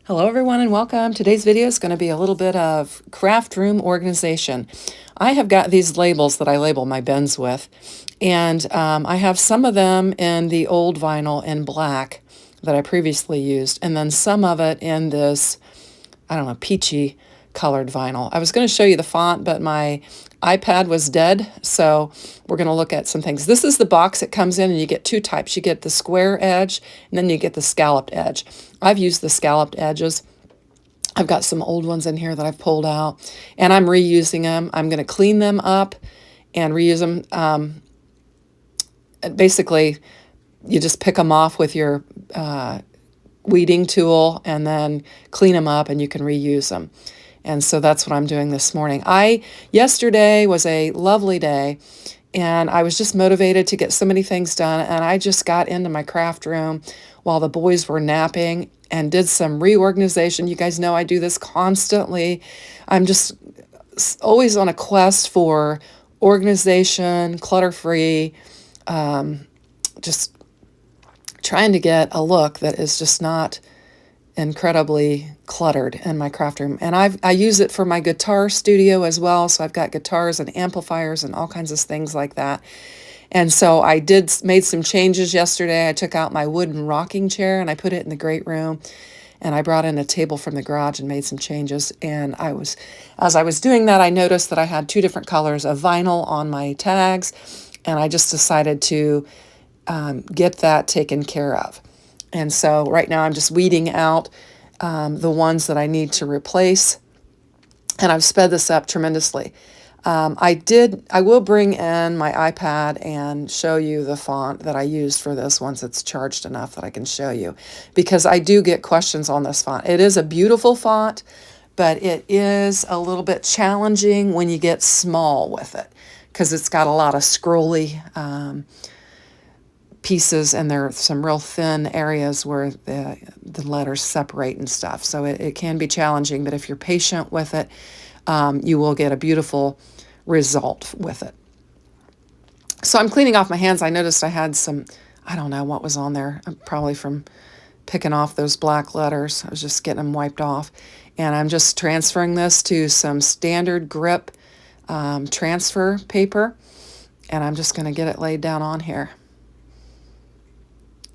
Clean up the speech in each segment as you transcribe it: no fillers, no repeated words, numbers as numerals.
Hello everyone and welcome. Today's video is going to be a little bit of craft room organization. I have got these labels that I label my bins with, and I have some of them in the old vinyl in black that I previously used, and then some of it in this, I don't know, peachy colored vinyl. I was going to show you the font, but my iPad was dead, so we're going to look at some things. This is the box it comes in, and you get two types. You get the square edge, and then you get the scalloped edge. I've used the scalloped edges. I've got some old ones in here that I've pulled out, and I'm reusing them. I'm going to clean them up and reuse them. Basically, you just pick them off with your weeding tool and then clean them up, and you can reuse them. And so that's what I'm doing this morning. Yesterday was a lovely day, and I was just motivated to get so many things done, and I just got into my craft room while the boys were napping and did some reorganization. You guys know I do this constantly. I'm just always on a quest for organization, clutter-free, just trying to get a look that is just not incredibly cluttered in my craft room. And I use it for my guitar studio as well. So I've got guitars and amplifiers and all kinds of things like that. And so I made some changes yesterday. I took out my wooden rocking chair and I put it in the great room. And I brought in a table from the garage and made some changes. And as I was doing that, I noticed that I had two different colors of vinyl on my tags. And I just decided to get that taken care of. And so right now I'm just weeding out the ones that I need to replace. And I've sped this up tremendously. I will bring in my iPad and show you the font that I used for this once it's charged enough that I can show you. Because I do get questions on this font. It is a beautiful font, but it is a little bit challenging when you get small with it. Because it's got a lot of scrolly pieces, and there are some real thin areas where the letters separate and stuff. So it can be challenging, but if you're patient with it, you will get a beautiful result with it. So I'm cleaning off my hands. I noticed I had some, I don't know what was on there, probably from picking off those black letters. I was just getting them wiped off. And I'm just transferring this to some standard grip transfer paper, and I'm just going to get it laid down on here.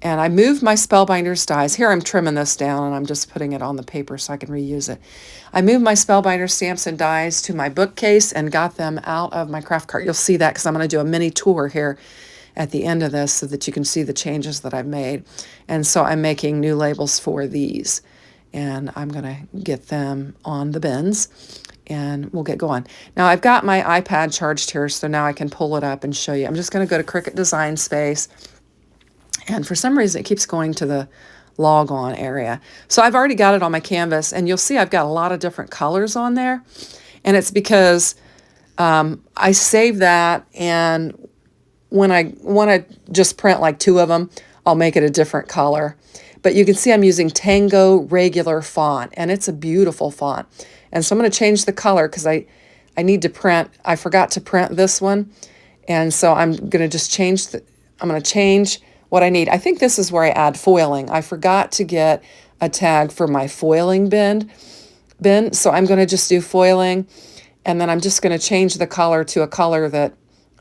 And I moved my Spellbinder's dies. Here I'm trimming this down and I'm just putting it on the paper so I can reuse it. I moved my Spellbinder stamps and dies to my bookcase and got them out of my craft cart. You'll see that because I'm going to do a mini tour here at the end of this so that you can see the changes that I've made. And so I'm making new labels for these. And I'm going to get them on the bins and we'll get going. Now I've got my iPad charged here, so now I can pull it up and show you. I'm just going to go to Cricut Design Space. And for some reason, it keeps going to the log on area. So I've already got it on my canvas, and you'll see I've got a lot of different colors on there. And it's because I save that, and when I want to just print like two of them, I'll make it a different color. But you can see I'm using Tango regular font, and it's a beautiful font. And so I'm going to change the color because I need to print. I forgot to print this one. And so I'm going to just change I'm going to change what I need. I think this is where I add foiling. I forgot to get a tag for my foiling bin. So I'm going to just do foiling, and then I'm just going to change the color to a color that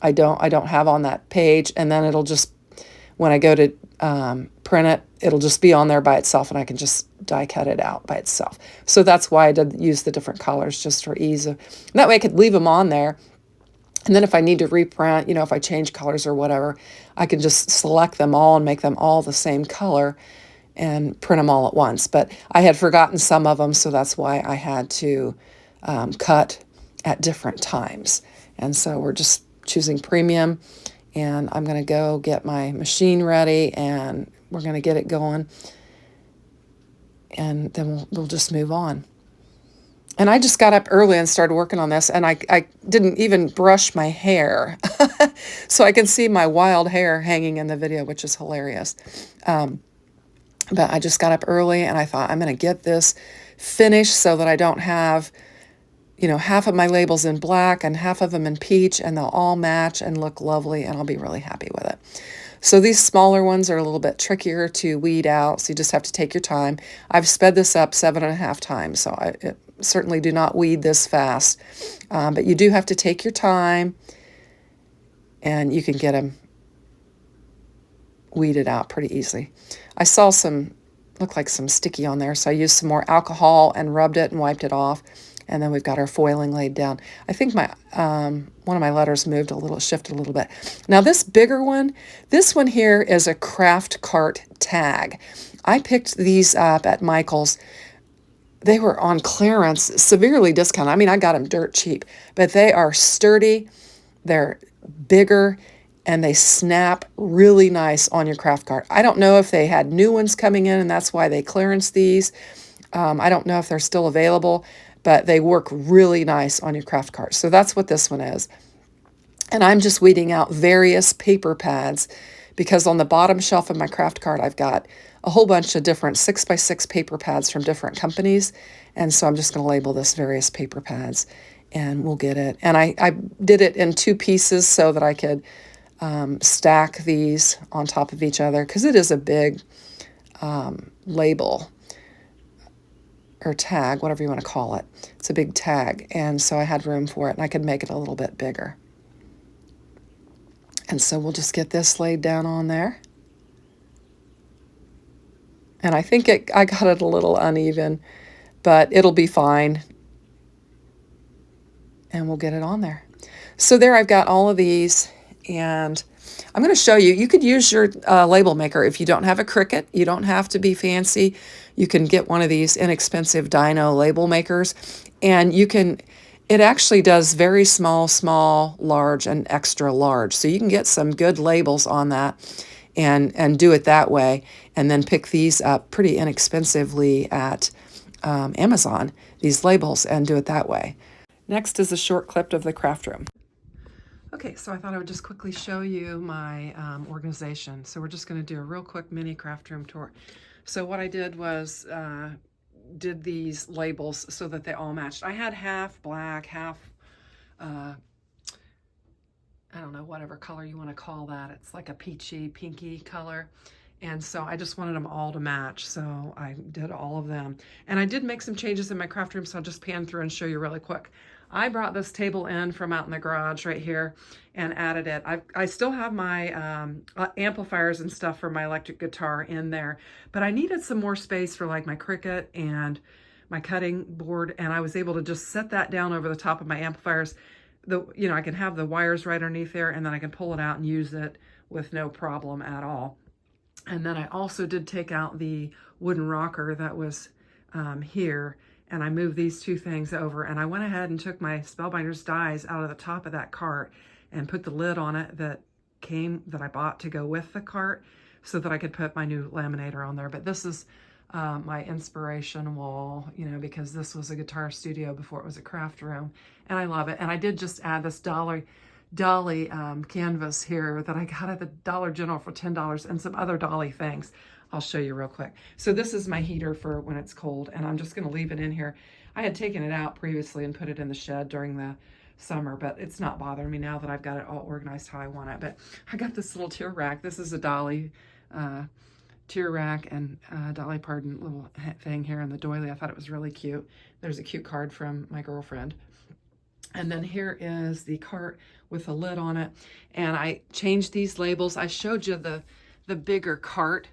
I don't have on that page, and then it'll just, when I go to print it, it'll just be on there by itself, and I can just die cut it out by itself. So that's why I did use the different colors, just for ease of, that way I could leave them on there. And then if I need to reprint, if I change colors or whatever, I can just select them all and make them all the same color and print them all at once. But I had forgotten some of them, so that's why I had to cut at different times. And so we're just choosing premium, and I'm going to go get my machine ready, and we're going to get it going, and then we'll just move on. And I just got up early and started working on this, and I didn't even brush my hair. So I can see my wild hair hanging in the video, which is hilarious. But I just got up early, and I thought I'm going to get this finished so that I don't have you know, half of my labels in black and half of them in peach, and they'll all match and look lovely, and I'll be really happy with it. So these smaller ones are a little bit trickier to weed out, so you just have to take your time. I've sped this up 7.5 times, so I certainly do not weed this fast. But you do have to take your time, and you can get them weeded out pretty easily. I saw some, looked like some sticky on there, so I used some more alcohol and rubbed it and wiped it off. And then we've got our foiling laid down. I think my one of my letters moved a little, shifted a little bit. Now this bigger one, this one here is a craft cart tag. I picked these up at Michael's. They were on clearance, severely discounted. I mean, I got them dirt cheap, but they are sturdy, they're bigger, and they snap really nice on your craft cart. I don't know if they had new ones coming in and that's why they clearanced these. I don't know if they're still available, but they work really nice on your craft cart. So that's what this one is. And I'm just weeding out various paper pads because on the bottom shelf of my craft cart, I've got a whole bunch of different 6x6 paper pads from different companies. And so I'm just going to label this various paper pads and we'll get it. And I did it in 2 pieces so that I could stack these on top of each other because it is a big label or tag, whatever you want to call it. It's a big tag, and so I had room for it, and I could make it a little bit bigger. And so we'll just get this laid down on there. And I think I got it a little uneven, but it'll be fine. And we'll get it on there. So there I've got all of these, and I'm going to show you. You could use your label maker if you don't have a Cricut. You don't have to be fancy. You can get one of these inexpensive Dino label makers, and you can, it actually does very small, small, large, and extra large. So you can get some good labels on that and do it that way, and then pick these up pretty inexpensively at Amazon, these labels, and do it that way. Next is a short clip of the craft room. Okay, so I thought I would just quickly show you my organization. So we're just going to do a real quick mini craft room tour. So what I did was did these labels so that they all matched. I had half black, half, I don't know, whatever color you want to call that. It's like a peachy, pinky color. And so I just wanted them all to match. So I did all of them. And I did make some changes in my craft room, so I'll just pan through and show you really quick. I brought this table in from out in the garage right here and added it. I still have my amplifiers and stuff for my electric guitar in there, but I needed some more space for like my Cricut and my cutting board, and I was able to just set that down over the top of my amplifiers. You know, I can have the wires right underneath there, and then I can pull it out and use it with no problem at all. And then I also did take out the wooden rocker that was here, and I moved these 2 things over, and I went ahead and took my Spellbinder's dies out of the top of that cart and put the lid on it that I bought to go with the cart so that I could put my new laminator on there. But this is my inspiration wall, you know, because this was a guitar studio before it was a craft room, and I love it. And I did just add this dolly canvas here that I got at the Dollar General for $10 and some other dolly things. I'll show you real quick. So this is my heater for when it's cold, and I'm just going to leave it in here. I had taken it out previously and put it in the shed during the summer, but it's not bothering me now that I've got it all organized how I want it. But I got this little tier rack. This is a dolly tier rack and dolly pardon little thing here in the doily. I thought it was really cute. There's a cute card from my girlfriend. And then here is the cart with a lid on it. And I changed these labels. I showed you the bigger cart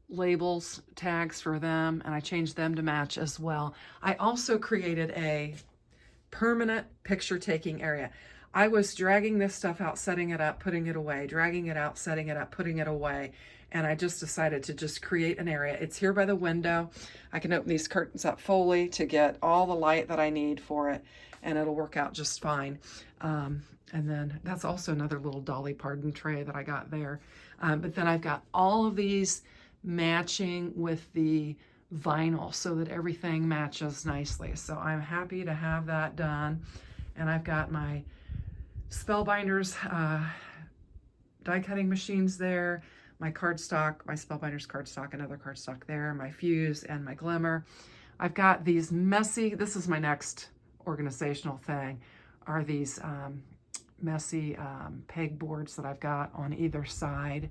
labels, tags for them, and I changed them to match as well. I also created a permanent picture taking area. I was dragging this stuff out, setting it up, putting it away, dragging it out, setting it up, putting it away. And I just decided to just create an area. It's here by the window. I can open these curtains up fully to get all the light that I need for it, and it'll work out just fine. And then that's also another little dolly pardon tray that I got there. But then I've got all of these matching with the vinyl so that everything matches nicely. So I'm happy to have that done. And I've got my Spellbinders die cutting machines there, my cardstock, my Spellbinders cardstock, another cardstock there, my fuse and my glimmer. I've got these messy, this is my next organizational thing are these messy pegboards that I've got on either side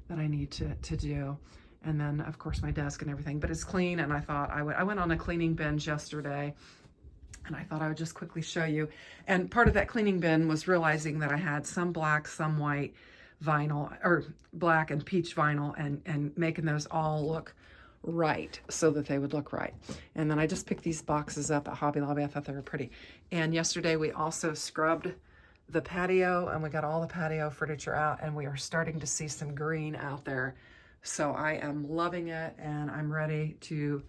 that I need to do. And then of course my desk and everything, but it's clean. And I thought I went on a cleaning binge yesterday, and I thought I would just quickly show you. And part of that cleaning bin was realizing that I had some black, some white vinyl, or black and peach vinyl, and making those all look right so that they would look right. And then I just picked these boxes up at Hobby Lobby. I thought they were pretty. And yesterday we also scrubbed the patio, and we got all the patio furniture out, and we are starting to see some green out there. So I am loving it, and I'm ready to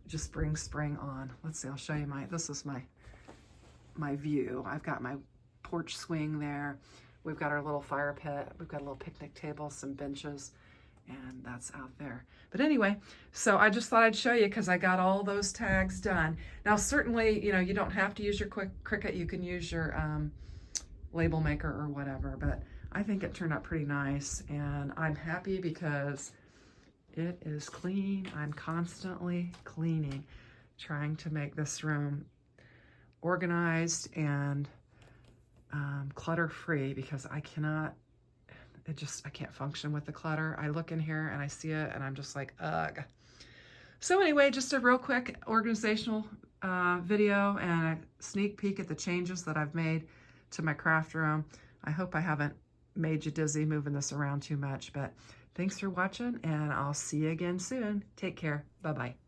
just bring spring on. Let's see, I'll show you this is my view. I've got my porch swing there. We've got our little fire pit. We've got a little picnic table, some benches, and that's out there. But anyway, so I just thought I'd show you because I got all those tags done. Now, certainly, you know, you don't have to use your Cricut. You can use your label maker or whatever, but I think it turned out pretty nice, and I'm happy because it is clean. I'm constantly cleaning, trying to make this room organized and clutter-free, because I can't function with the clutter. I look in here and I see it and I'm just like, ugh. So anyway, just a real quick organizational video and a sneak peek at the changes that I've made to my craft room. I hope I haven't made you dizzy moving this around too much, but thanks for watching, and I'll see you again soon. Take care. Bye-bye.